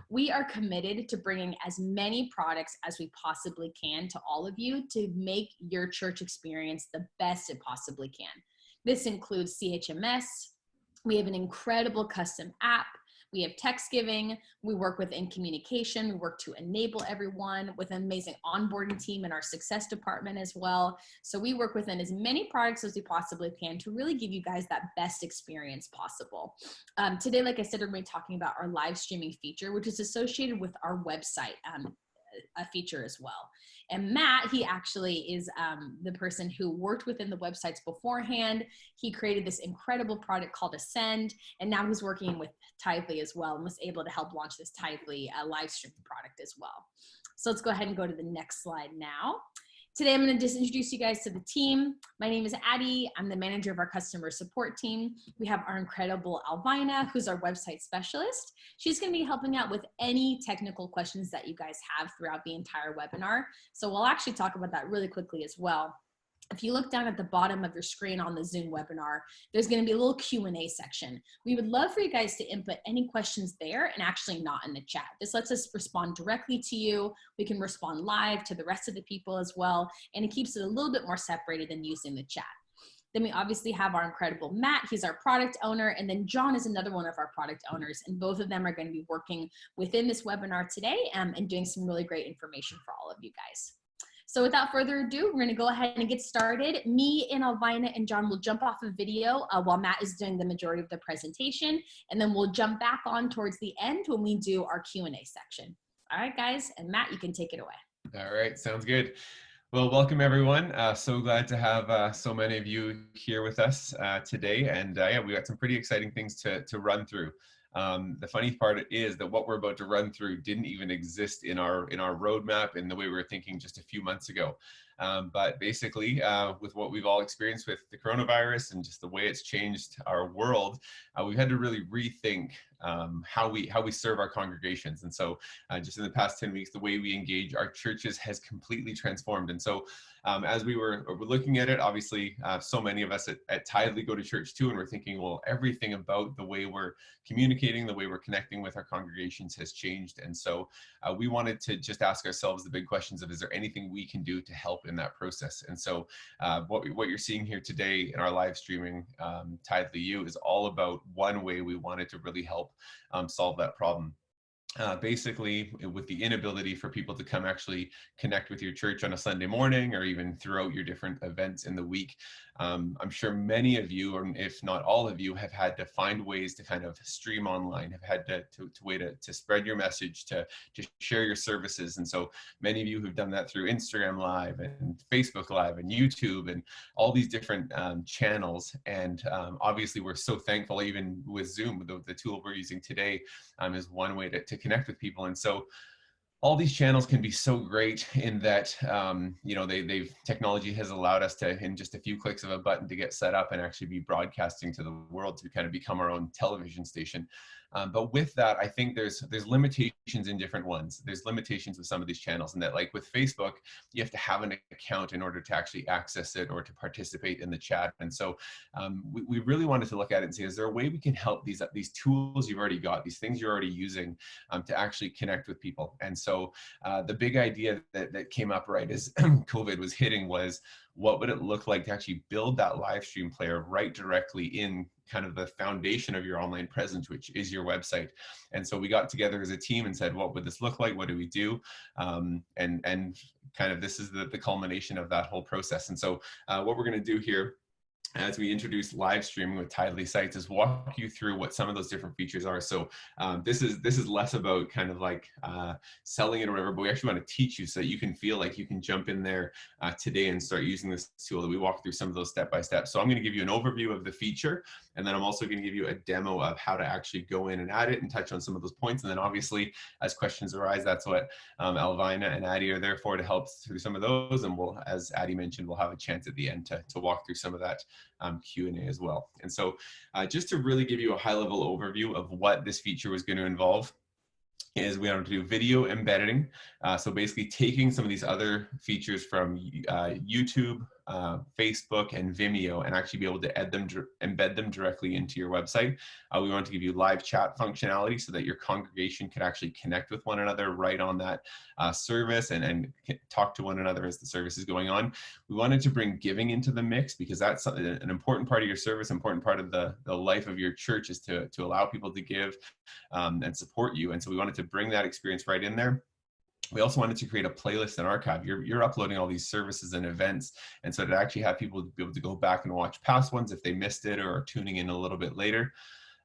We are committed to bringing as many products as we possibly can to all of you to make your church experience the best it possibly can. This includes CHMS. We have an incredible custom app. We have text giving. We work within communication. We work to enable everyone with an amazing onboarding team in our success department as well. So we work within as many products as we possibly can to really give you guys that best experience possible. Today, like I said, we're going to be talking about our live streaming feature, which is associated with our website a feature as well. And Matt, he actually is the person who worked within the websites beforehand. He created this incredible product called Ascend, and now he's working with Tithely as well and was able to help launch this Tithely live streaming product as well. So let's go ahead and go to the next slide now. Today, I'm going to just introduce you guys to the team. My name is Addie. I'm the manager of our customer support team. We have our incredible Alvina, who's our website specialist. She's going to be helping out with any technical questions that you guys have throughout the entire webinar. So we'll actually talk about that really quickly as well. If you look down at the bottom of your screen on the Zoom webinar, there's going to be a little Q&A section. We would love for you guys to input any questions there and actually not in the chat. This lets us respond directly to you. We can respond live to the rest of the people as well, and it keeps it a little bit more separated than using the chat. Then we obviously have our incredible Matt. He's our product owner, and then John is another one of our product owners, and both of them are going to be working within this webinar today and doing some really great information for all of you guys. So without further ado, we're going to go ahead and get started. Me and Alvina and John will jump off of video while Matt is doing the majority of the presentation, and then we'll jump back on towards the end when we do our Q&A section. All right, guys, and Matt, you can take it away. All right, sounds good. Well, welcome everyone. So glad to have so many of you here with us today, and yeah, we got some pretty exciting things to run through. The funny part is that what we're about to run through didn't even exist in our roadmap in the way we were thinking just a few months ago. But basically, with what we've all experienced with the coronavirus and just the way it's changed our world, we've had to really rethink how we serve our congregations. And so just in the past 10 weeks, the way we engage our churches has completely transformed. And so as we're looking at it, obviously, so many of us at Tithely go to church too, and we're thinking, well, everything about the way we're communicating, the way we're connecting with our congregations has changed. And so we wanted to just ask ourselves the big questions of, is there anything we can do to help in that process? And so what you're seeing here today in our live streaming Tithely U is all about one way we wanted to really help solve that problem. Basically, with the inability for people to come actually connect with your church on a Sunday morning or even throughout your different events in the week, I'm sure many of you, or if not all of you, have had to find ways to kind of stream online, have had to spread your message, to share your services. And so many of you have done that through Instagram Live and Facebook Live and YouTube and all these different channels. And obviously, we're so thankful, even with Zoom, the tool we're using today is one way to connect with people. And so all these channels can be so great in that, you know, technology has allowed us to, in just a few clicks of a button, to get set up and actually be broadcasting to the world, to kind of become our own television station. But with that, I think there's limitations in different ones. There's limitations with some of these channels, and that, like with Facebook, you have to have an account in order to actually access it or to participate in the chat. And so we really wanted to look at it and say, is there a way we can help these tools you've already got, these things you're already using, to actually connect with people? And so the big idea that came up right as COVID was hitting was, what would it look like to actually build that live stream player right directly in kind of the foundation of your online presence, which is your website? And so we got together as a team and said, what would this look like? What do we do? And kind of this is the culmination of that whole process. And so what we're going to do here, as we introduce live streaming with Tithely sites, is walk you through what some of those different features are. So this is less about kind of like selling it or whatever, but we actually want to teach you so that you can feel like you can jump in there today and start using this tool. That we walk through some of those step by step. So I'm going to give you an overview of the feature, and then I'm also going to give you a demo of how to actually go in and add it and touch on some of those points. And then obviously, as questions arise, that's what Alvina and Addie are there for, to help through some of those. And we'll, as Addie mentioned, we'll have a chance at the end to walk through some of that Q&A as well. And so just to really give you a high-level overview of what this feature was going to involve, is we wanted to do video embedding. So basically taking some of these other features from YouTube, Facebook and Vimeo and actually be able to embed them directly into your website. We want to give you live chat functionality so that your congregation can actually connect with one another right on that service and talk to one another as the service is going on. We wanted to bring giving into the mix because that's an important part of your service, important part of the life of your church is to allow people to give and support you. And so we wanted to bring that experience right in there. We also wanted to create a playlist and archive. You're uploading all these services and events, and so to actually have people be able to go back and watch past ones if they missed it or are tuning in a little bit later.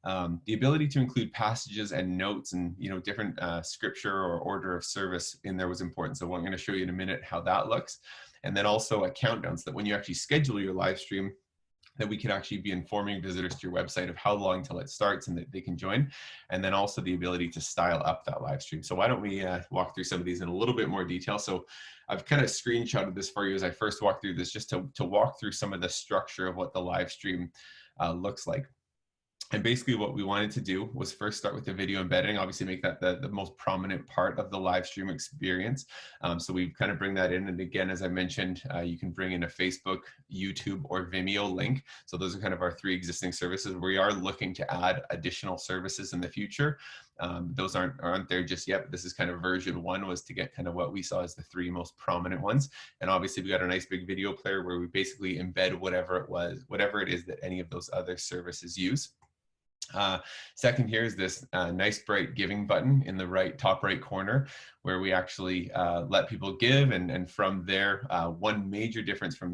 The ability to include passages and notes and different scripture or order of service in there was important. So I'm going to show you in a minute how that looks, and then also a countdown so that when you actually schedule your live stream, that we can actually be informing visitors to your website of how long till it starts and that they can join. And then also the ability to style up that live stream. So why don't we walk through some of these in a little bit more detail. So I've kind of screenshotted this for you as I first walk through this, just to walk through some of the structure of what the live stream looks like. And basically what we wanted to do was first start with the video embedding, obviously make that the most prominent part of the live stream experience. So we kind of bring that in. And again, as I mentioned, you can bring in a Facebook, YouTube, or Vimeo link. So those are kind of our three existing services. We are looking to add additional services in the future. Those aren't there just yet, but this is kind of version 1 was to get kind of what we saw as the 3 most prominent ones. And obviously we got a nice big video player where we basically embed whatever it is that any of those other services use. Second here is this nice bright giving button in the top right corner where we actually let people give, and from there one major difference from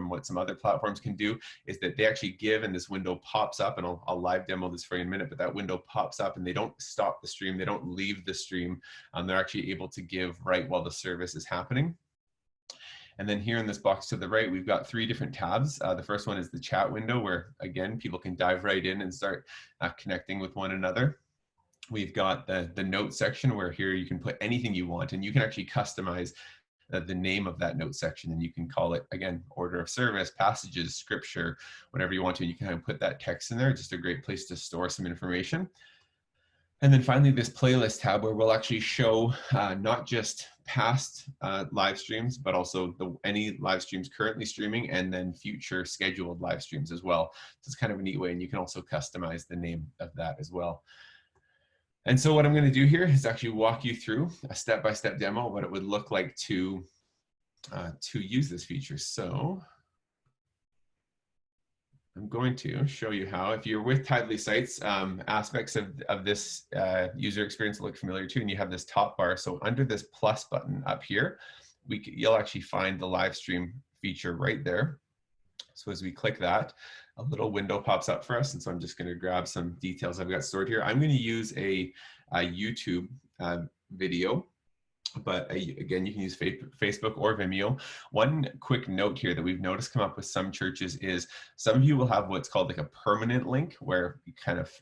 what some other platforms can do is that they actually give and this window pops up, and I'll live demo this for you in a minute, but that window pops up and they don't stop the stream, they don't leave the stream, they're actually able to give right while the service is happening. And then here in this box to the right, we've got 3 different tabs. The first one is the chat window where, again, people can dive right in and start connecting with one another. We've got the notes section where here you can put anything you want, and you can actually customize the name of that note section, and you can call it, again, order of service, passages, scripture, whatever you want to, and you can kind of put that text in there. Just a great place to store some information. And then finally, this playlist tab where we'll actually show not just past live streams, but also any live streams currently streaming, and then future scheduled live streams as well. So it's kind of a neat way, and you can also customize the name of that as well. And so what I'm going to do here is actually walk you through a step-by-step demo of what it would look like to use this feature. So I'm going to show you how, if you're with Tithely sites, aspects of this user experience look familiar to, and you have this top bar. So under this plus button up here, you'll actually find the live stream feature right there. So as we click that, a little window pops up for us. And so I'm just going to grab some details I've got stored here. I'm going to use a YouTube video. But again, you can use Facebook or Vimeo. One quick note here that we've noticed come up with some churches is some of you will have what's called like a permanent link where kind of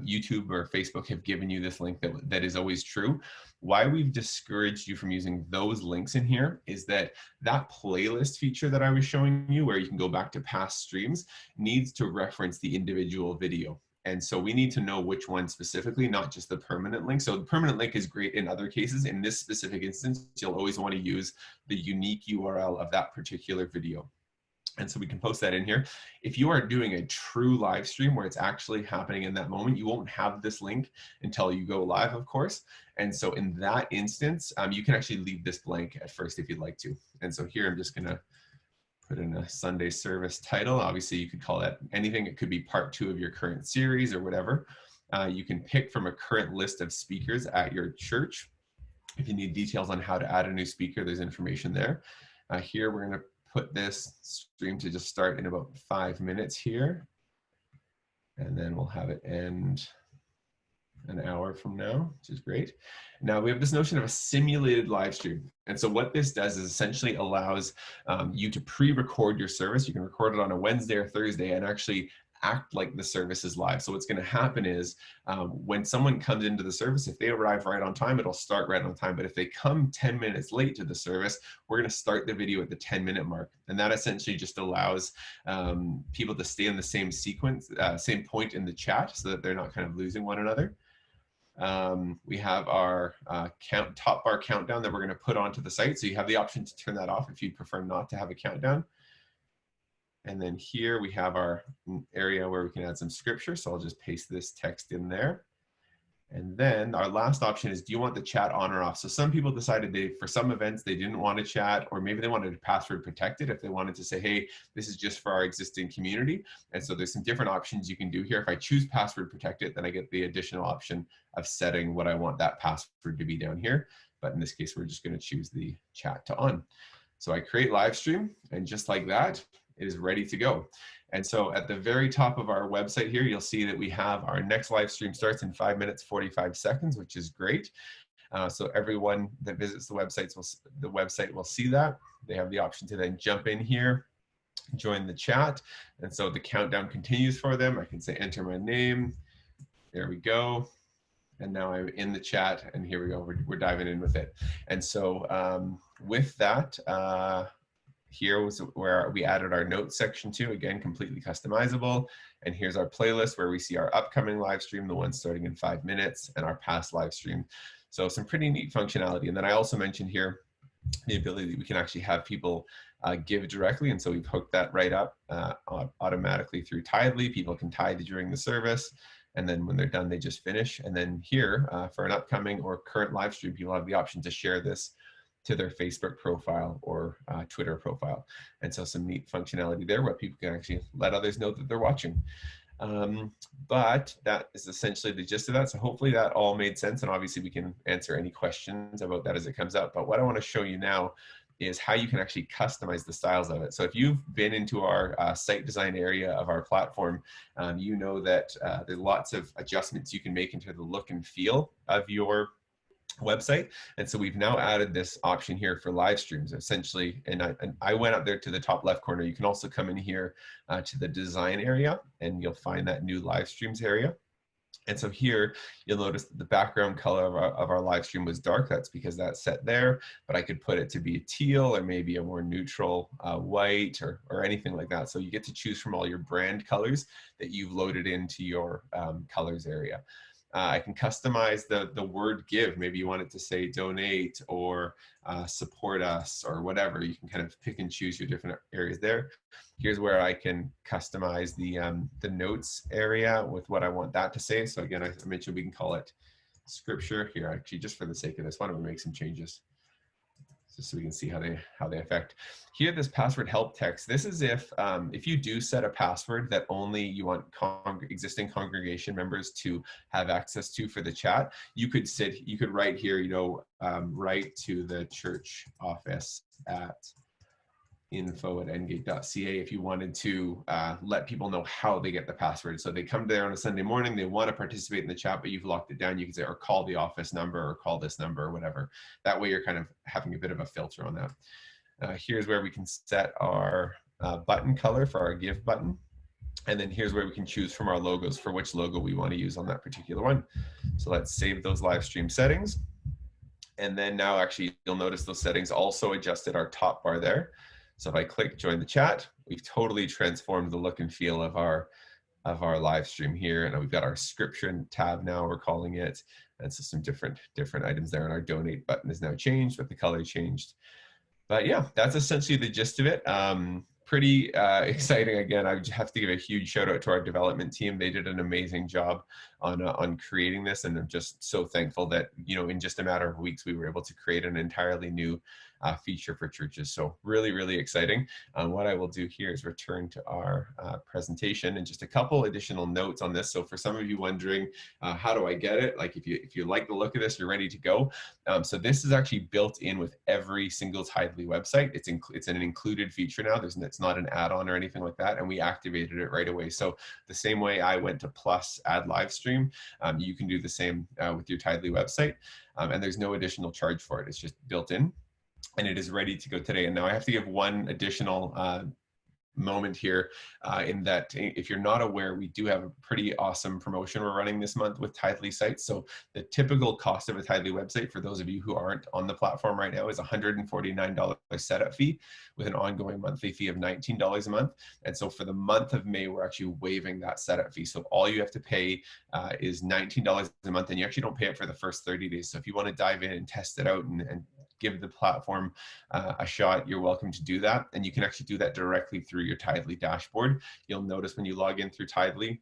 YouTube or Facebook have given you this link that is always true. Why we've discouraged you from using those links in here is that playlist feature that I was showing you where you can go back to past streams needs to reference the individual video. And so we need to know which one specifically, not just the permanent link. So the permanent link is great in other cases. In this specific instance, you'll always want to use the unique URL of that particular video. And so we can post that in here. If you are doing a true live stream where it's actually happening in that moment, you won't have this link until you go live, of course. And so in that instance, you can actually leave this blank at first if you'd like to. And so here I'm just going to put in a Sunday service title. Obviously, you could call that anything. It could be part 2 of your current series or whatever. You can pick from a current list of speakers at your church. If you need details on how to add a new speaker, there's information there. Here, we're going to put this stream to just start in about 5 minutes here. And then we'll have it end an hour from now, which is great. Now we have this notion of a simulated live stream. And so what this does is essentially allows you to pre-record your service. You can record it on a Wednesday or Thursday and actually act like the service is live. So what's going to happen is when someone comes into the service, if they arrive right on time, it'll start right on time. But if they come 10 minutes late to the service, we're going to start the video at the 10-minute mark. And that essentially just allows people to stay in the same sequence, same point in the chat so that they're not kind of losing one another. We have our top bar countdown that we're going to put onto the site. So you have the option to turn that off if you'd prefer not to have a countdown. And then here we have our area where we can add some scripture. So I'll just paste this text in there. And then our last option is, do you want the chat on or off? So some people decided for some events, they didn't want to chat, or maybe they wanted to password protect it if they wanted to say, hey, this is just for our existing community. And so there's some different options you can do here. If I choose password protect it, then I get the additional option of setting what I want that password to be down here. But in this case, we're just going to choose the chat to on. So I create live stream, and just like that, it is ready to go. And so at the very top of our website here, you'll see that we have our next live stream starts in 5 minutes, 45 seconds, which is great. So everyone that visits the website will see that. They have the option to then jump in here, join the chat. And so the countdown continues for them. I can say, enter my name. There we go. And now I'm in the chat, and here we go. We're diving in with it. And so with that, here was where we added our notes section too, again, completely customizable. And here's our playlist where we see our upcoming live stream, the one starting in 5 minutes, and our past live stream. So some pretty neat functionality. And then I also mentioned here the ability that we can actually have people give directly. And so we've hooked that right up automatically through Tithely. People can tithe during the service. And then when they're done, they just finish. And then here for an upcoming or current live stream, people have the option to share this to their Facebook profile or Twitter profile. And so some neat functionality there where people can actually let others know that they're watching. But that is essentially the gist of that. So hopefully that all made sense. And obviously we can answer any questions about that as it comes up. But what I want to show you now is how you can actually customize the styles of it. So if you've been into our site design area of our platform, you know that there's lots of adjustments you can make into the look and feel of your website. And so we've now added this option here for live streams essentially. And I went up there to the top left corner. You can also come in here to the design area, and you'll find that new live streams area. And so here you'll notice that the background color of our live stream was dark. That's because that's set there, but I could put it to be a teal or maybe a more neutral white or anything like that. So you get to choose from all your brand colors that you've loaded into your colors area. I can customize the word give. Maybe you want it to say donate or support us or whatever. You can kind of pick and choose your different areas there. Here's where I can customize the notes area with what I want that to say. So again, I mentioned we can call it scripture here. Actually, just for the sake of this, why don't we make some changes? Just so we can see how they affect. Here, this password help text. This is if you do set a password that only you want existing congregation members to have access to for the chat. You could write here, write to the church office at info@ngate.ca if you wanted to let people know how they get the password. So they come there on a Sunday morning, they want to participate in the chat, but you've locked it down. You can say, or call the office number or call this number or whatever. That way you're kind of having a bit of a filter on that. Here's where we can set our button color for our give button. And then here's where we can choose from our logos for which logo we want to use on that particular one. So let's save those live stream settings. And then now actually you'll notice those settings also adjusted our top bar there. So if I click join the chat, we've totally transformed the look and feel of our live stream here. And we've got our scripture tab now, we're calling it. And so some different items there. And our donate button is now changed, but the color changed. But yeah, that's essentially the gist of it. Pretty exciting. Again, I have to give a huge shout out to our development team. They did an amazing job on creating this. And I'm just so thankful that, in just a matter of weeks, we were able to create an entirely new feature for churches. So really, really exciting. What I will do here is return to our presentation and just a couple additional notes on this. So for some of you wondering, how do I get it? Like if you like the look of this, you're ready to go. So this is actually built in with every single Tithely website. It's an included feature now. It's not an add-on or anything like that. And we activated it right away. So the same way I went to plus add live stream, you can do the same with your Tithely website. And there's no additional charge for it. It's just built in. And it is ready to go today. And now I have to give one additional moment here in that if you're not aware, we do have a pretty awesome promotion we're running this month with Tithely sites. So the typical cost of a Tithely website for those of you who aren't on the platform right now is $149 setup fee with an ongoing monthly fee of $19 a month. And so for the month of May, we're actually waiving that setup fee. So all you have to pay is $19 a month, and you actually don't pay it for the first 30 days. So if you want to dive in and test it out and give the platform a shot, you're welcome to do that. And you can actually do that directly through your Tithely dashboard. You'll notice when you log in through Tithely,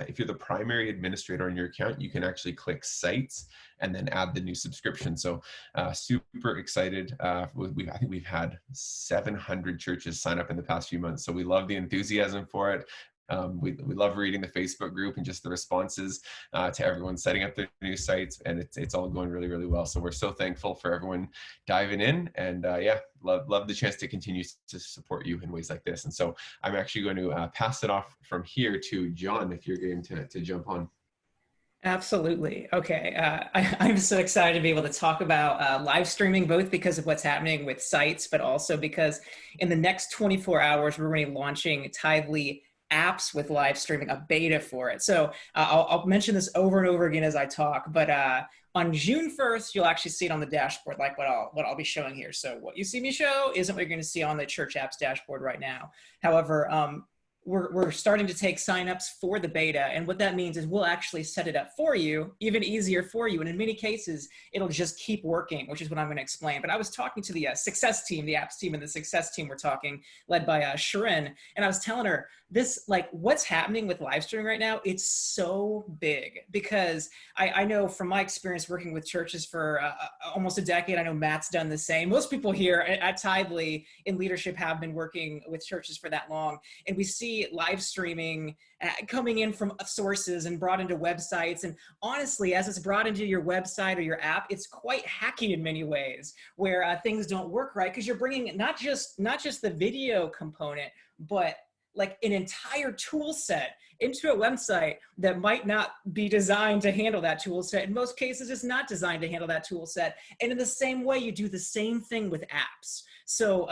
if you're the primary administrator on your account, you can actually click sites and then add the new subscription. So super excited. I think we've had 700 churches sign up in the past few months. So we love the enthusiasm for it. We love reading the Facebook group and just the responses to everyone setting up their new sites, and it's all going really, really well. So we're so thankful for everyone diving in, and yeah, love the chance to continue to support you in ways like this. And so I'm actually going to pass it off from here to John, if you're going to jump on. Absolutely. Okay. I'm so excited to be able to talk about live streaming, both because of what's happening with sites, but also because in the next 24 hours, we're going to be launching Tithely apps with live streaming, a beta for it. So I'll mention this over and over again as I talk, but on June 1st, you'll actually see it on the dashboard, like what I'll be showing here. So what you see me show isn't what you're going to see on the church apps dashboard right now. However, we're starting to take signups for the beta. And what that means is we'll actually set it up for you, even easier for you. And in many cases, it'll just keep working, which is what I'm going to explain. But I was talking to the success team, the apps team and the success team we're talking, led by Sharon. And I was telling her this, like what's happening with live streaming right now, it's so big because I know from my experience working with churches for almost a decade, I know Matt's done the same. Most people here at Tithely in leadership have been working with churches for that long. And we see live streaming coming in from sources and brought into websites. And honestly, as it's brought into your website or your app, it's quite hacky in many ways where things don't work right because you're bringing not just the video component, but like an entire tool set into a website that might not be designed to handle that tool set. In most cases, it's not designed to handle that tool set. And in the same way, you do the same thing with apps. So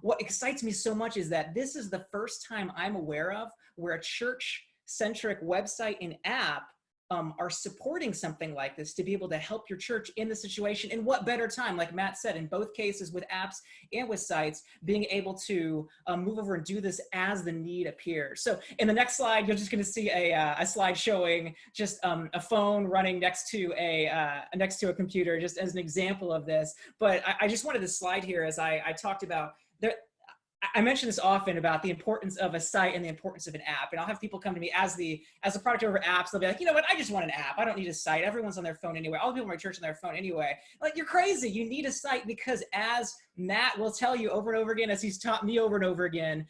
what excites me so much is that this is the first time I'm aware of where a church-centric website and app are supporting something like this to be able to help your church in the situation. And what better time, like Matt said, in both cases with apps and with sites, being able to move over and do this as the need appears. So in the next slide, you're just going to see a slide showing just a phone running next to a computer, just as an example of this. But I just wanted to slide here as I talked about there. I mention this often about the importance of a site and the importance of an app. And I'll have people come to me as the product owner of apps. They'll be like, you know what? I just want an app. I don't need a site. Everyone's on their phone anyway. All the people in my church on their phone anyway. Like, you're crazy. You need a site because, as Matt will tell you over and over again, as he's taught me over and over again,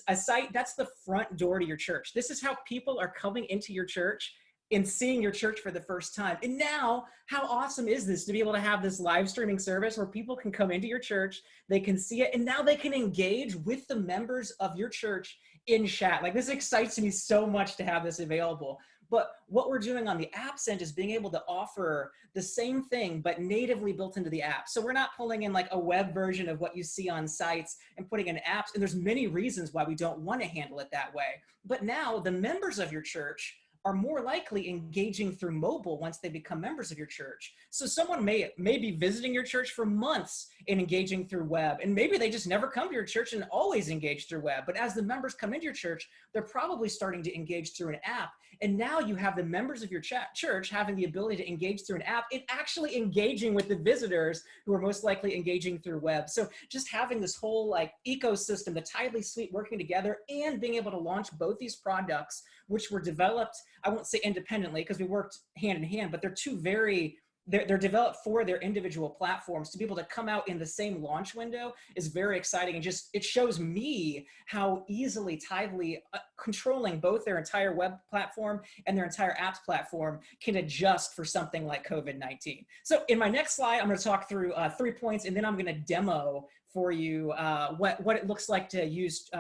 a site, that's the front door to your church. This is how people are coming into your church and seeing your church for the first time. And now, how awesome is this to be able to have this live streaming service where people can come into your church, they can see it, and now they can engage with the members of your church in chat. Like, this excites me so much to have this available. But what we're doing on the apps end is being able to offer the same thing, but natively built into the app. So we're not pulling in like a web version of what you see on sites and putting in apps. And there's many reasons why we don't want to handle it that way. But now the members of your church are more likely engaging through mobile once they become members of your church. So someone may be visiting your church for months and engaging through web, and maybe they just never come to your church and always engage through web. But as the members come into your church, they're probably starting to engage through an app. And now you have the members of your church having the ability to engage through an app and actually engaging with the visitors who are most likely engaging through web. So just having this whole like ecosystem, the Tithely suite working together and being able to launch both these products, which were developed, I won't say independently because we worked hand in hand, but they're developed for their individual platforms. To be able to come out in the same launch window is very exciting. And just, it shows me how easily Tithely, controlling both their entire web platform and their entire apps platform, can adjust for something like COVID-19. So in my next slide, I'm going to talk through 3 points, and then I'm going to demo for you what it looks like to use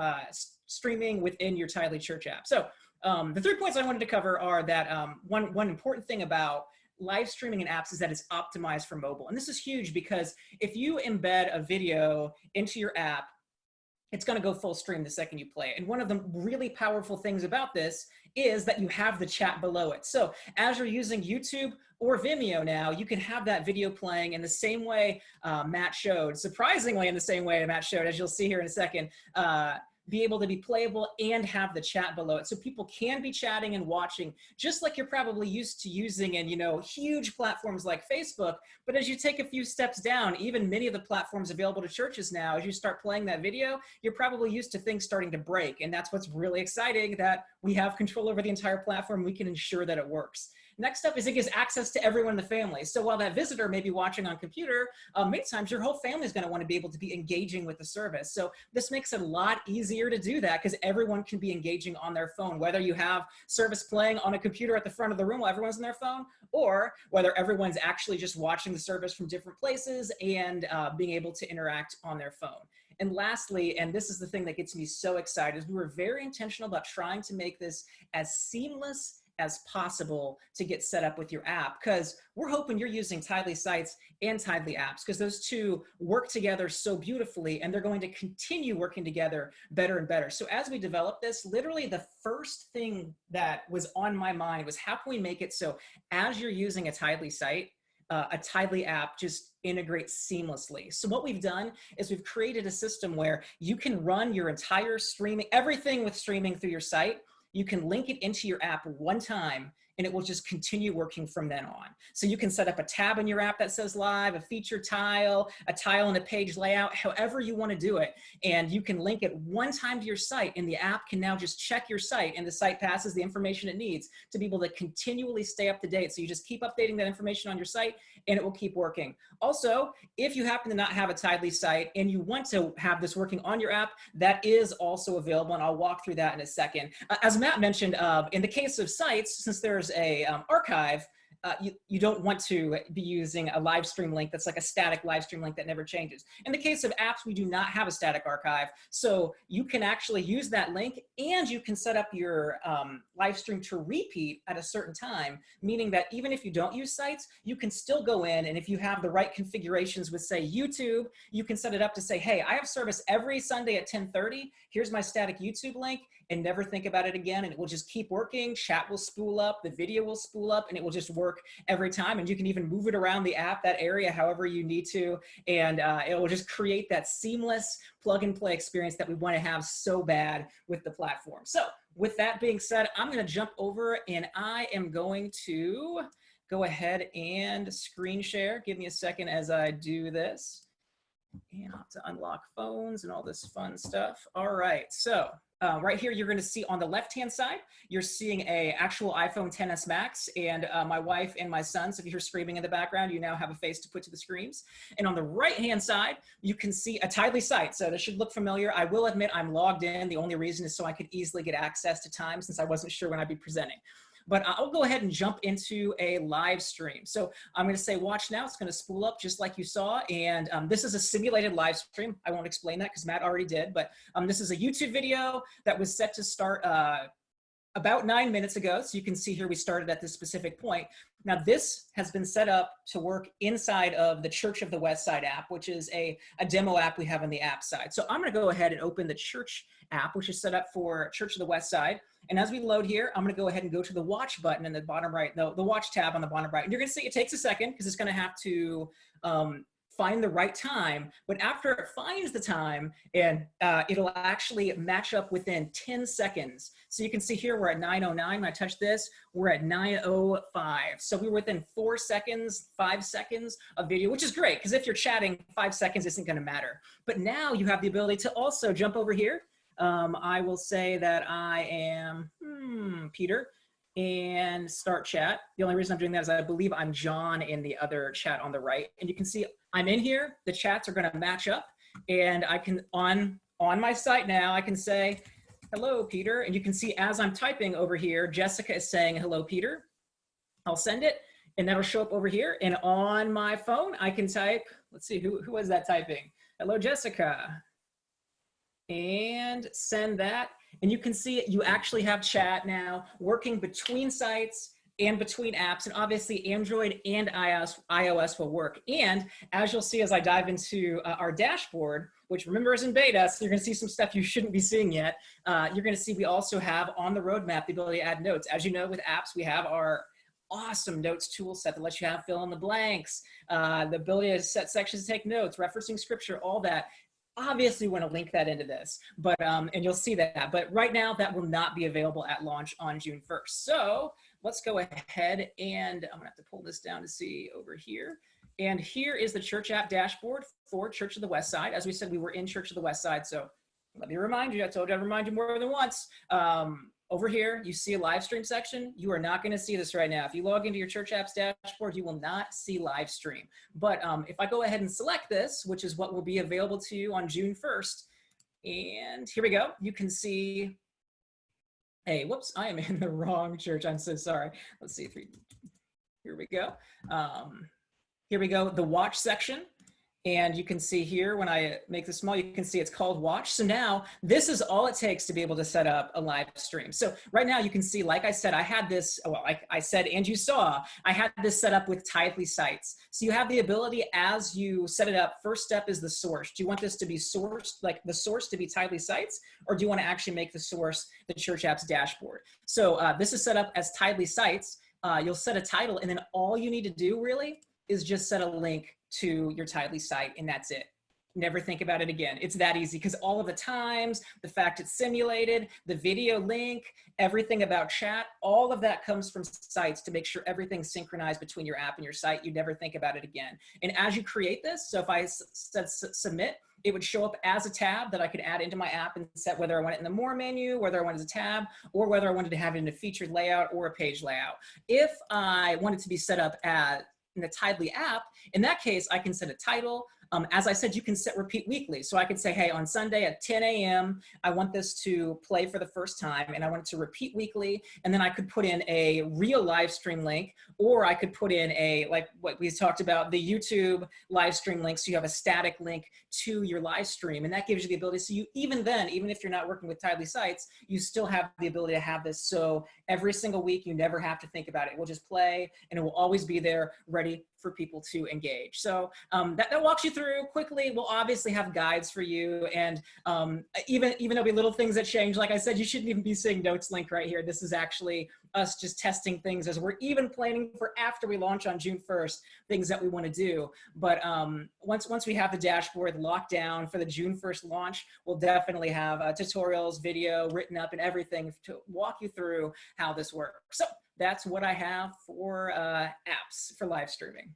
streaming within your Tithely church app. So the 3 points I wanted to cover are that one important thing about live streaming and apps is that it's optimized for mobile. And this is huge because if you embed a video into your app, it's going to go full stream the second you play it. And one of the really powerful things about this is that you have the chat below it. So as you're using YouTube or Vimeo now, you can have that video playing in the same way Matt showed, surprisingly in the same way Matt showed, as you'll see here in a second. be able to be playable, and have the chat below it. So people can be chatting and watching, just like you're probably used to using in, huge platforms like Facebook. But as you take a few steps down, even many of the platforms available to churches now, as you start playing that video, you're probably used to things starting to break. And that's what's really exciting, that we have control over the entire platform. We can ensure that it works. Next up is it gives access to everyone in the family. So while that visitor may be watching on computer, many times your whole family is going to want to be able to be engaging with the service. So this makes it a lot easier to do that, because everyone can be engaging on their phone, whether you have service playing on a computer at the front of the room while everyone's on their phone, or whether everyone's actually just watching the service from different places and being able to interact on their phone. And lastly, and this is the thing that gets me so excited, is we were very intentional about trying to make this as seamless as possible to get set up with your app, because we're hoping you're using Tithely sites and Tithely apps, because those two work together so beautifully, and they're going to continue working together better and better. So as we developed this, literally the first thing that was on my mind was, how can we make it so as you're using a Tithely site, a Tithely app just integrates seamlessly. So what we've done is we've created a system where you can run your entire streaming, everything with streaming through your site. You can link it into your app one time, and it will just continue working from then on. So you can set up a tab in your app that says live, a feature tile, a tile and a page layout, however you want to do it. And you can link it one time to your site, and the app can now just check your site, and the site passes the information it needs to be able to continually stay up to date. So you just keep updating that information on your site, and it will keep working. Also, if you happen to not have a Tithely site and you want to have this working on your app, that is also available, and I'll walk through that in a second. As Matt mentioned, in the case of sites, since there's a archive, you don't want to be using a live stream link that's like a static live stream link that never changes. In the case of apps, we do not have a static archive. So you can actually use that link, and you can set up your live stream to repeat at a certain time, meaning that even if you don't use sites, you can still go in, and if you have the right configurations with, say, YouTube, you can set it up to say, hey, I have service every Sunday at 10:30. Here's my static YouTube link, and never think about it again. And it will just keep working. Chat will spool up, the video will spool up, and it will just work every time. And you can even move it around the app, that area, however you need to. And it will just create that seamless plug and play experience that we want to have so bad with the platform. So with that being said, I'm going to jump over, and I am going to go ahead and screen share. Give me a second as I do this. And I'll have to unlock phones and all this fun stuff. All right, so right here, you're going to see on the left-hand side, you're seeing a actual iPhone XS Max, and my wife and my son. So if you hear screaming in the background, you now have a face to put to the screams. And on the right-hand side, you can see a Tithely site. So this should look familiar. I will admit I'm logged in. The only reason is so I could easily get access to time, since I wasn't sure when I'd be presenting. But I'll go ahead and jump into a live stream. So I'm going to say watch now. It's going to spool up just like you saw. And this is a simulated live stream. I won't explain that because Matt already did. But this is a YouTube video that was set to start about 9 minutes ago. So you can see here we started at this specific point. Now this has been set up to work inside of the Church of the West Side app, which is a demo app we have on the app side. So I'm going to go ahead and open the Church app, which is set up for Church of the West Side. And as we load here, I'm going to go ahead and go to the watch button in the bottom right, the watch tab on the bottom right. And you're going to see it takes a second because it's going to have to find the right time. But after it finds the time, and it'll actually match up within 10 seconds. So you can see here, we're at 9:09. When I touch this, we're at 9:05. So we're within 4 seconds, 5 seconds of video, which is great because if you're chatting, 5 seconds isn't going to matter. But now you have the ability to also jump over here. I will say that I am Peter, and start chat. The only reason I'm doing that is I believe I'm John in the other chat on the right. And you can see I'm in here. The chats are going to match up, and I can on my site now, I can say, hello, Peter. And you can see as I'm typing over here, Jessica is saying, hello, Peter. I'll send it, and that'll show up over here. And on my phone, I can type, let's see, who was that typing? Hello, Jessica. And send that. And you can see you actually have chat now working between sites and between apps. And obviously Android and iOS will work. And as you'll see as I dive into our dashboard, which remember is in beta, so you're going to see some stuff you shouldn't be seeing yet. You're going to see we also have on the roadmap the ability to add notes. As you know, with apps, we have our awesome notes tool set that lets you have fill in the blanks, the ability to set sections to take notes, referencing scripture, all that. obviously want to link that into this, but and you'll see that. But right now, that will not be available at launch on June 1st. So let's go ahead, and I'm gonna have to pull this down to see over here. And here is the Church app dashboard for Church of the West Side. As we said, we were in Church of the West Side, so let me remind you, I told you I'd remind you more than once. Over here, you see a live stream section. You are not going to see this right now. If you log into your Church apps dashboard, you will not see live stream. But if I go ahead and select this, which is what will be available to you on June 1st, and here we go, you can see, hey, whoops, I am in the wrong church. I'm so sorry. Let's see if we, here we go. Here we go, the watch section. And you can see here, when I make this small, you can see it's called watch. So now this is all it takes to be able to set up a live stream. So right now you can see, like I said, I had this, well, like I said, and you saw, I had this set up with Tithely sites. So you have the ability as you set it up, first step is the source. Do you want this to be sourced, like the source to be Tithely sites, or do you want to actually make the source the Church apps dashboard? So this is set up as Tithely sites. You'll set a title, and then all you need to do really is just set a link to your Tithely site, and that's it. Never think about it again. It's that easy, because all of the times, the fact it's simulated, the video link, everything about chat, all of that comes from sites to make sure everything's synchronized between your app and your site. You never think about it again. And as you create this, so if I said submit, it would show up as a tab that I could add into my app and set whether I want it in the more menu, whether I want it as a tab, or whether I wanted to have it in a featured layout or a page layout. If I wanted to be set up as in the Tithely app, in that case, I can set a title. As I said, you can set repeat weekly. So I could say, hey, on Sunday at 10 a.m., I want this to play for the first time, and I want it to repeat weekly. And then I could put in a real live stream link, or I could put in a, like what we talked about, the YouTube live stream link. So you have a static link to your live stream. And that gives you the ability. So you, even then, even if you're not working with Tithely sites, you still have the ability to have this. So every single week, you never have to think about it. It will just play, and it will always be there ready for people to engage. So that walks you through quickly. We'll obviously have guides for you. And even there'll be little things that change. Like I said, you shouldn't even be seeing notes link right here. This is actually us just testing things as we're even planning for after we launch on June 1st, things that we want to do. But once we have the dashboard locked down for the June 1st launch, we'll definitely have tutorials, video written up, and everything to walk you through how this works. So that's what I have for apps for live streaming.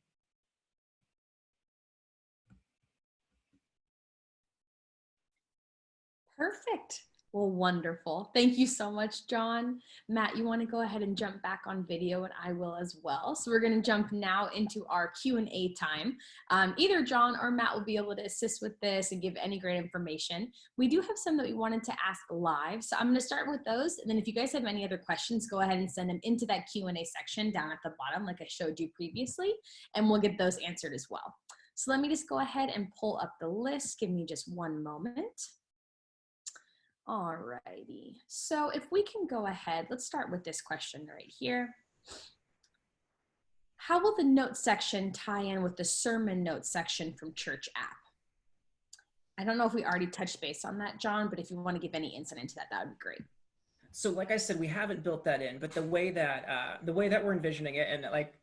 Perfect. Well, wonderful. Thank you so much, John. Matt, you want to go ahead and jump back on video, and I will as well. So we're going to jump now into our Q&A time. Either John or Matt will be able to assist with this and give any great information. We do have some that we wanted to ask live, so I'm going to start with those. And then if you guys have any other questions, go ahead and send them into that Q&A section down at the bottom, like I showed you previously, and we'll get those answered as well. So let me just go ahead and pull up the list. Give me just one moment. Alrighty, so if we can go ahead, let's start with this question right here. How will the notes section tie in with the sermon notes section from Church app? I don't know if we already touched base on that, John, but if you want to give any insight into that, that would be great. So like I said, we haven't built that in, but the way that we're envisioning it, and like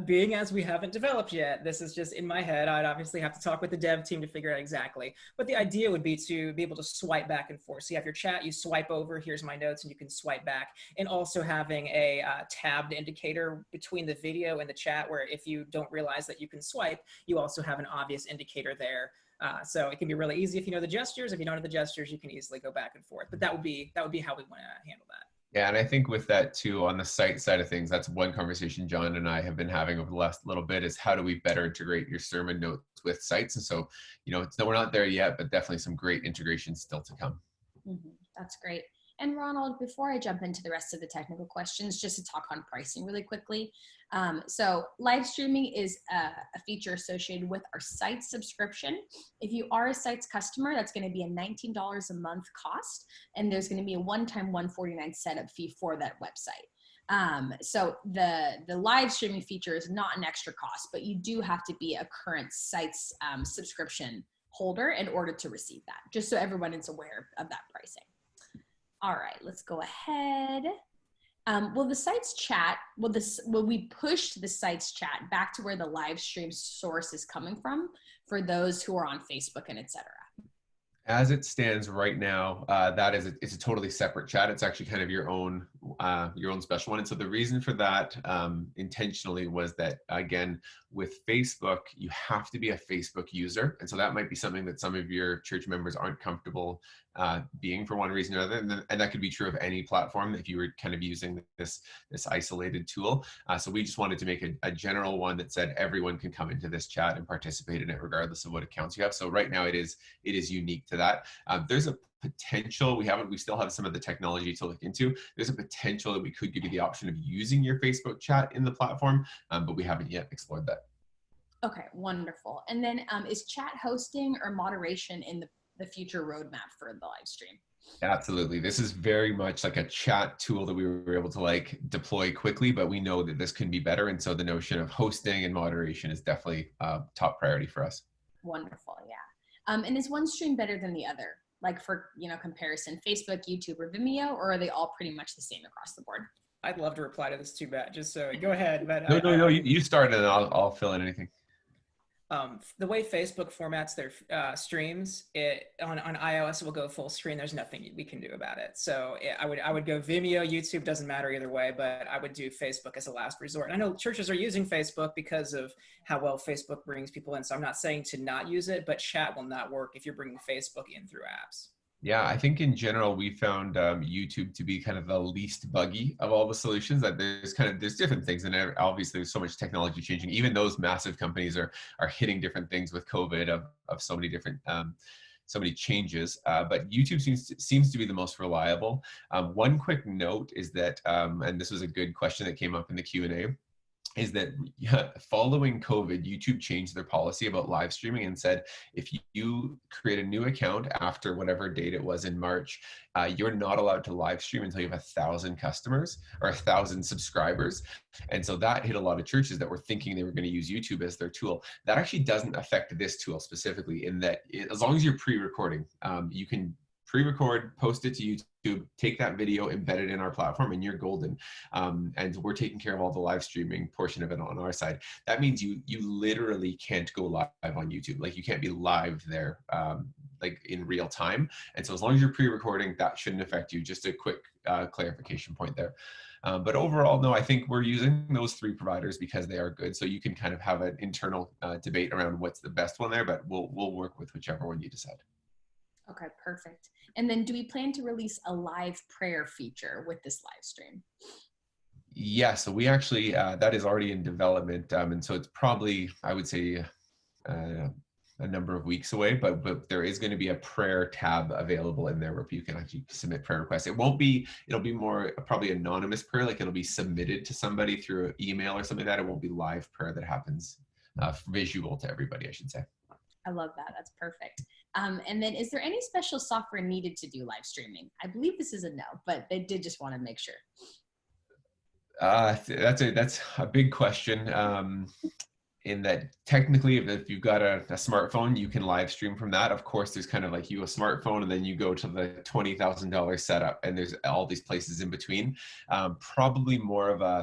being as we haven't developed yet, this is just in my head. I'd obviously have to talk with the dev team to figure out exactly. But the idea would be to be able to swipe back and forth. So you have your chat, you swipe over, here's my notes, and you can swipe back. And also having a tabbed indicator between the video and the chat, where if you don't realize that you can swipe, you also have an obvious indicator there. So it can be really easy if you know the gestures. If you don't know the gestures, you can easily go back and forth. But that would be how we want to handle that. Yeah, and I think with that too, on the site side of things, that's one conversation John and I have been having over the last little bit, is how do we better integrate your sermon notes with sites? And so, you know, we're not there yet, but definitely some great integration still to come. That's great. And Ronald, before I jump into the rest of the technical questions, just to talk on pricing really quickly. So live streaming is a feature associated with our site subscription. If you are a Sites customer, that's going to be a $19 a month cost, and there's going to be a one-time $149 setup fee for that website. So the live streaming feature is not an extra cost, but you do have to be a current Sites subscription holder in order to receive that, just so everyone is aware of that pricing. All right, let's go ahead. Will the Sites chat, will we push the Sites chat back to where the live stream source is coming from for those who are on Facebook and etc.? As it stands right now, it's a totally separate chat. It's actually kind of your own special one. And so the reason for that intentionally was that, again, with Facebook, you have to be a Facebook user, and so that might be something that some of your church members aren't comfortable being for one reason or other, and that could be true of any platform if you were kind of using this isolated tool. So we just wanted to make a general one that said everyone can come into this chat and participate in it regardless of what accounts you have. So right now it is unique to that. There's a potential, we still have some of the technology to look into. There's a potential that we could give you the option of using your Facebook chat in the platform, but we haven't yet explored that. Okay, wonderful. And then is chat hosting or moderation in the future roadmap for the live stream? Absolutely. This is very much like a chat tool that we were able to like deploy quickly, but we know that this can be better. And so the notion of hosting and moderation is definitely top priority for us. Wonderful, yeah. And is one stream better than the other? Like for, comparison, Facebook, YouTube, or Vimeo, or are they all pretty much the same across the board? I'd love to reply to this too, Matt. Just so go ahead. But No. You start and I'll fill in anything. The way Facebook formats their streams, on iOS it will go full screen. There's nothing we can do about it. So I would go Vimeo, YouTube, doesn't matter either way, but I would do Facebook as a last resort. And I know churches are using Facebook because of how well Facebook brings people in. So I'm not saying to not use it, but chat will not work if you're bringing Facebook in through apps. Yeah, I think in general, we found YouTube to be kind of the least buggy of all the solutions. That there's different things, and obviously there's so much technology changing. Even those massive companies are hitting different things with COVID of so many different so many changes. But YouTube seems to be the most reliable. One quick note is that, and this was a good question that came up in the Q&A, is that following COVID, YouTube changed their policy about live streaming and said, if you create a new account after whatever date it was in March, you're not allowed to live stream until you have 1,000 customers or 1,000 subscribers. And so that hit a lot of churches that were thinking they were going to use YouTube as their tool. That actually doesn't affect this tool specifically, in that as long as you're pre-recording, you can pre-record, post it to YouTube, take that video, embed it in our platform, and you're golden. And we're taking care of all the live streaming portion of it on our side. That means you literally can't go live on YouTube. Like you can't be live there like in real time. And so as long as you're pre-recording, that shouldn't affect you. Just a quick clarification point there. But overall, no, I think we're using those three providers because they are good. So you can kind of have an internal debate around what's the best one there, but we'll work with whichever one you decide. Okay, perfect. And then do we plan to release a live prayer feature with this live stream? Yeah, so we actually, that is already in development. And so it's probably, I would say, a number of weeks away, but there is going to be a prayer tab available in there where you can actually submit prayer requests. It'll be more probably anonymous prayer, like it'll be submitted to somebody through an email or something like that. It won't be live prayer that happens visual to everybody, I should say. I love that. That's perfect. And then is there any special software needed to do live streaming? I believe this is a no, but they did just want to make sure. That's a big question. In that technically, if you've got a smartphone, you can live stream from that. Of course, there's kind of like a smartphone, and then you go to the $20,000 setup, and there's all these places in between. Probably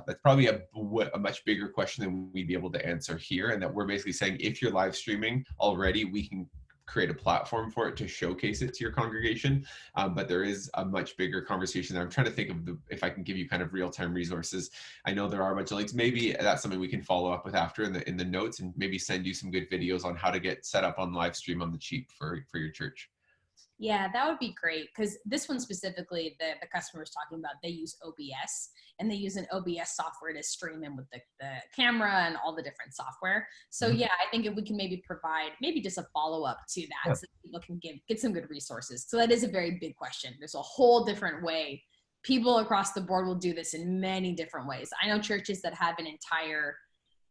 that's probably a much bigger question than we'd be able to answer here. And that we're basically saying, if you're live streaming already, we can create a platform for it to showcase it to your congregation. But there is a much bigger conversation there. I'm trying to think of if I can give you kind of real-time resources. I know there are a bunch of links. Maybe that's something we can follow up with after in the notes, and maybe send you some good videos on how to get set up on live stream on the cheap for your church. Yeah, that would be great, because this one specifically, the customer was talking about, they use OBS, and they use an OBS software to stream in with the camera and all the different software. So yeah, I think if we can maybe provide maybe just a follow-up to that, so that people can get some good resources. So that is a very big question. There's a whole different way. People across the board will do this in many different ways. I know churches that have an entire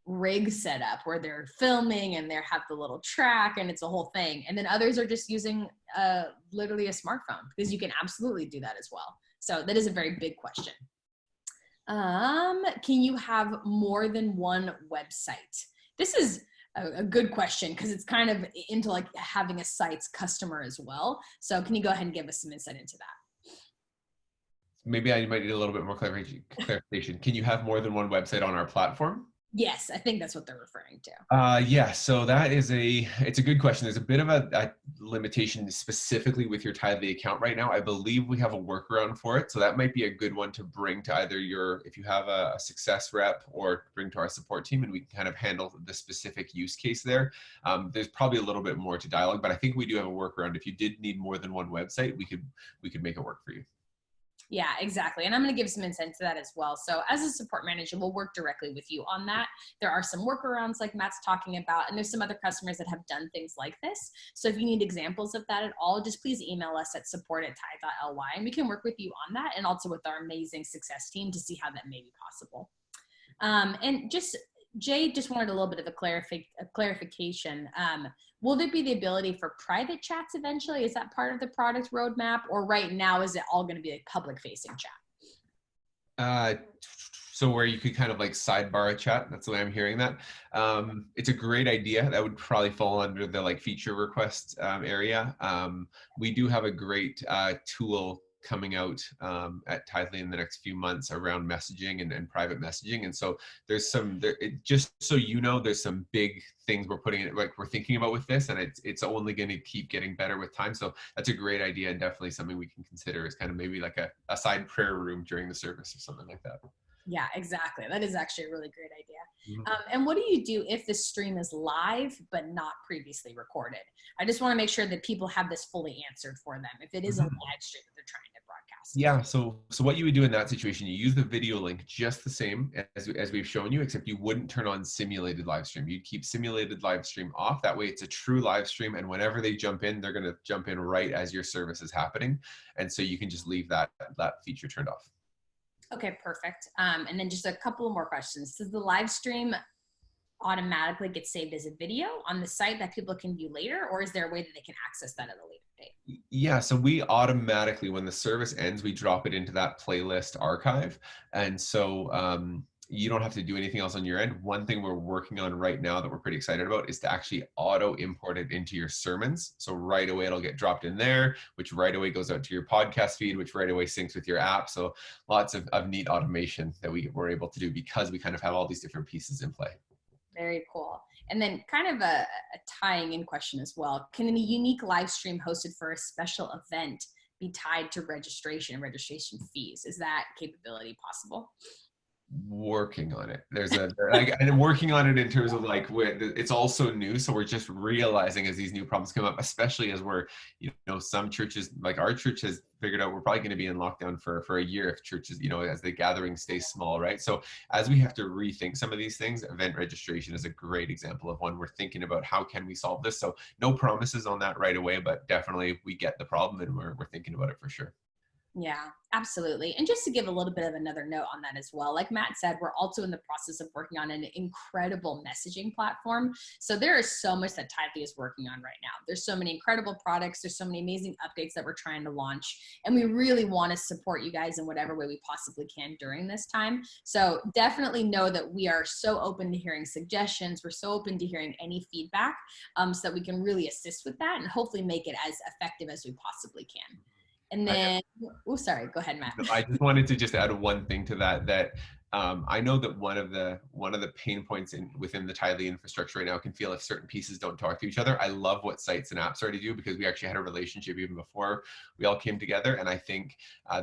rig set up where they're filming and they have the little track and it's a whole thing. And then others are just using literally a smartphone, because you can absolutely do that as well. So that is a very big question. Can you have more than one website? This is a good question, because it's kind of into like having a site's customer as well. So can you go ahead and give us some insight into that? Maybe I might need a little bit more clarification. Can you have more than one website on our platform? Yes, I think that's what they're referring to. Yeah, so it's a good question. There's a bit of a limitation specifically with your Tithely account right now. I believe we have a workaround for it. So that might be a good one to bring to either if you have a success rep, or bring to our support team, and we can kind of handle the specific use case there. There's probably a little bit more to dialogue, but I think we do have a workaround. If you did need more than one website, we could make it work for you. Yeah, exactly. And I'm going to give some insight to that as well. So as a support manager, we'll work directly with you on that. There are some workarounds like Matt's talking about, and there's some other customers that have done things like this. So if you need examples of that at all, just please email us at support@tithe.ly, and we can work with you on that, and also with our amazing success team to see how that may be possible. And Jay just wanted a little bit of a clarification. Will there be the ability for private chats eventually? Is that part of the product roadmap, or right now is it all going to be like public facing chat? So where you could kind of like sidebar a chat, that's the way I'm hearing that. It's a great idea. That would probably fall under the like feature request area. We do have a great tool coming out at Tithely in the next few months around messaging and private messaging. And so there's just so you know, there's some big things we're putting in, like we're thinking about with this, and it's only going to keep getting better with time. So that's a great idea, and definitely something we can consider as kind of maybe like a side prayer room during the service or something like that. Yeah, exactly. That is actually a really great idea. Mm-hmm. And what do you do if the stream is live but not previously recorded? I just want to make sure that people have this fully answered for them if it is a live stream that they're trying to broadcast. Yeah, so what you would do in that situation, you use the video link just the same as we've shown you, except you wouldn't turn on simulated live stream. You'd keep simulated live stream off. That way it's a true live stream, and whenever they jump in, they're going to jump in right as your service is happening. And so you can just leave that feature turned off. Okay, perfect. And then just a couple more questions. Does the live stream automatically get saved as a video on the site that people can view later, or is there a way that they can access that at a later date? Yeah, so we automatically, when the service ends, we drop it into that playlist archive. And so you don't have to do anything else on your end. One thing we're working on right now that we're pretty excited about is to actually auto import it into your sermons. So right away it'll get dropped in there, which right away goes out to your podcast feed, which right away syncs with your app. So lots of neat automation that we're able to do because we kind of have all these different pieces in play. Very cool. And then kind of a tying in question as well. Can a unique live stream hosted for a special event be tied to registration and registration fees? Is that capability possible? Working on it. And working on it in terms of like it's also new, so we're just realizing as these new problems come up, especially as we're, some churches, like our church, has figured out we're probably going to be in lockdown for a year if churches, as the gathering stays small, right? So as we have to rethink some of these things, event registration is a great example of one we're thinking about. How can we solve this? So no promises on that right away, but definitely we get the problem, and we're thinking about it for sure. Yeah, absolutely. And just to give a little bit of another note on that as well, like Matt said, we're also in the process of working on an incredible messaging platform. So there is so much that Tithely is working on right now. There's so many incredible products. There's so many amazing updates that we're trying to launch. And we really want to support you guys in whatever way we possibly can during this time. So definitely know that we are so open to hearing suggestions. We're so open to hearing any feedback so that we can really assist with that and hopefully make it as effective as we possibly can. And then, sorry, go ahead, Matt. I just wanted to just add one thing to that I know that one of the pain points within the Tithely infrastructure right now can feel if certain pieces don't talk to each other. I love what sites and apps already do, because we actually had a relationship even before we all came together. And I think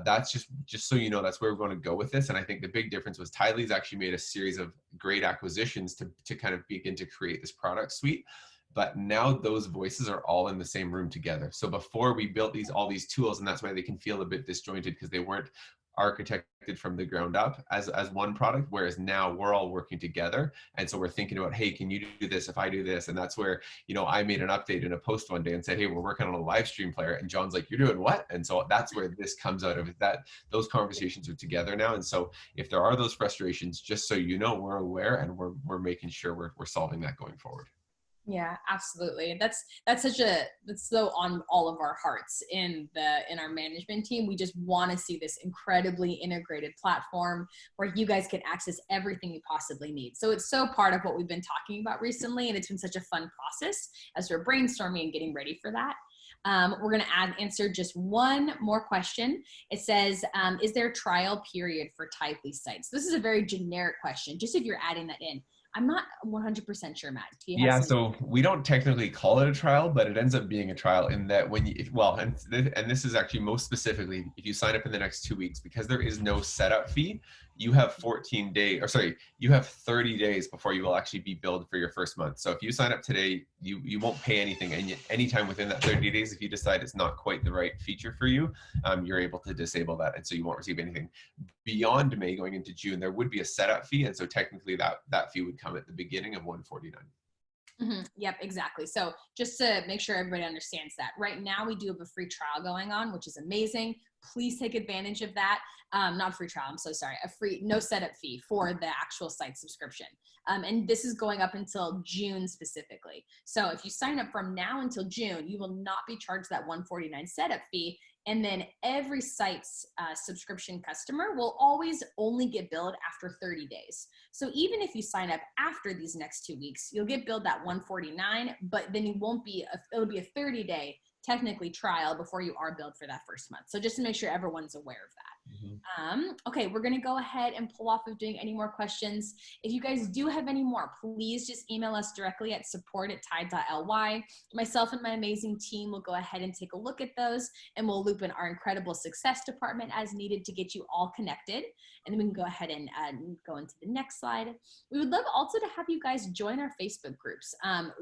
that's just so you know, that's where we're going to go with this. And I think the big difference was Tithely's actually made a series of great acquisitions to kind of begin to create this product suite. But now those voices are all in the same room together. So before we built all these tools, and that's why they can feel a bit disjointed, because they weren't architected from the ground up as one product, whereas now we're all working together. And so we're thinking about, hey, can you do this if I do this? And that's where, I made an update in a post one day and said, hey, we're working on a live stream player. And John's like, you're doing what? And so that's where this comes out of, that those conversations are together now. And so if there are those frustrations, just so you know, we're aware, and we're making sure we're solving that going forward. Yeah, absolutely. That's so on all of our hearts in our management team. We just want to see this incredibly integrated platform where you guys can access everything you possibly need. So it's so part of what we've been talking about recently, and it's been such a fun process as we're brainstorming and getting ready for that. We're going to answer just one more question. It says, is there a trial period for Tithely sites? This is a very generic question, just if you're adding that in. I'm not 100% sure, Matt. Do you have Yeah, some? so we don't technically call it a trial, but it ends up being a trial in that when you, and this is actually most specifically, if you sign up in the next 2 weeks, because there is no setup fee, you have 14 days, or sorry, you have 30 days before you will actually be billed for your first month. So if you sign up today, you won't pay anything. And anytime within that 30 days, if you decide it's not quite the right feature for you, you're able to disable that. And so you won't receive anything. Beyond May going into June, there would be a setup fee. And so technically that fee would come at the beginning of 149. Yep, exactly. So just to make sure everybody understands that, right now we do have a free trial going on, which is amazing. Please take advantage of that. Not a free trial, I'm so sorry. A free, no setup fee for the actual site subscription. And this is going up until June specifically. So if you sign up from now until June, you will not be charged that $149 setup fee. And then every site's subscription customer will always only get billed after 30 days. So even if you sign up after these next 2 weeks, you'll get billed that $149, but then it won't be, it'll be a 30-day technically trial before you are billed for that first month. So just to make sure everyone's aware of that. Okay, we're gonna go ahead and pull off of doing any more questions. If you guys do have any more, please just email us directly at support@tide.ly. Myself and my amazing team will go ahead and take a look at those, and we'll loop in our incredible success department as needed to get you all connected. And then we can go ahead and go into the next slide. We would love also to have you guys join our Facebook groups.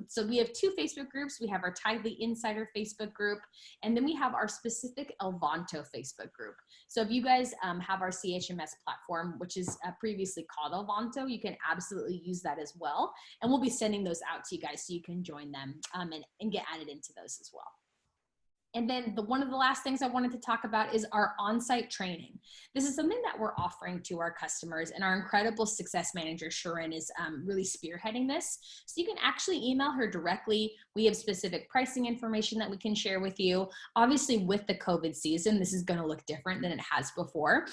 So we have 2 Facebook groups. We have our Tithely Insider Facebook group, and then we have our specific Elvanto Facebook group. So if you guys have our CHMS platform, which is previously called Elvanto, you can absolutely use that as well. And we'll be sending those out to you guys so you can join them and get added into those as well. And then one of the last things I wanted to talk about is our on-site training. This is something that we're offering to our customers, and our incredible success manager, Sharon, is really spearheading this. So you can actually email her directly. We have specific pricing information that we can share with you. Obviously, with the COVID season, this is gonna look different than it has before.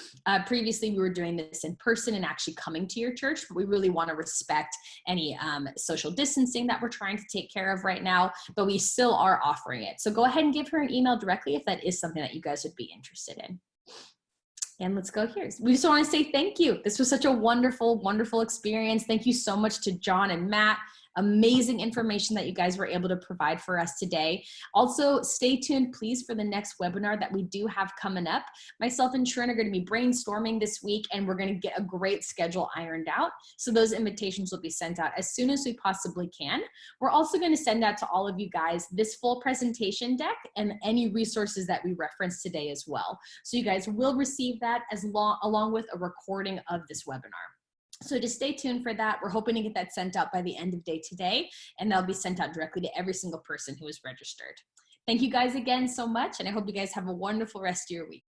Previously, we were doing this in person and actually coming to your church, but we really wanna respect any social distancing that we're trying to take care of right now, but we still are offering it. So go ahead and give her an email directly if that is something that you guys would be interested in. And let's go here. We just want to say thank you. This was such a wonderful, wonderful experience. Thank you so much to John and Matt. Amazing information that you guys were able to provide for us today. Also, stay tuned, please, for the next webinar that we do have coming up. Myself and Sharon are going to be brainstorming this week, and we're going to get a great schedule ironed out. So those invitations will be sent out as soon as we possibly can. We're also going to send out to all of you guys this full presentation deck and any resources that we referenced today as well. So you guys will receive that along with a recording of this webinar. So just stay tuned for that. We're hoping to get that sent out by the end of day today, and that'll be sent out directly to every single person who is registered. Thank you guys again so much, and I hope you guys have a wonderful rest of your week.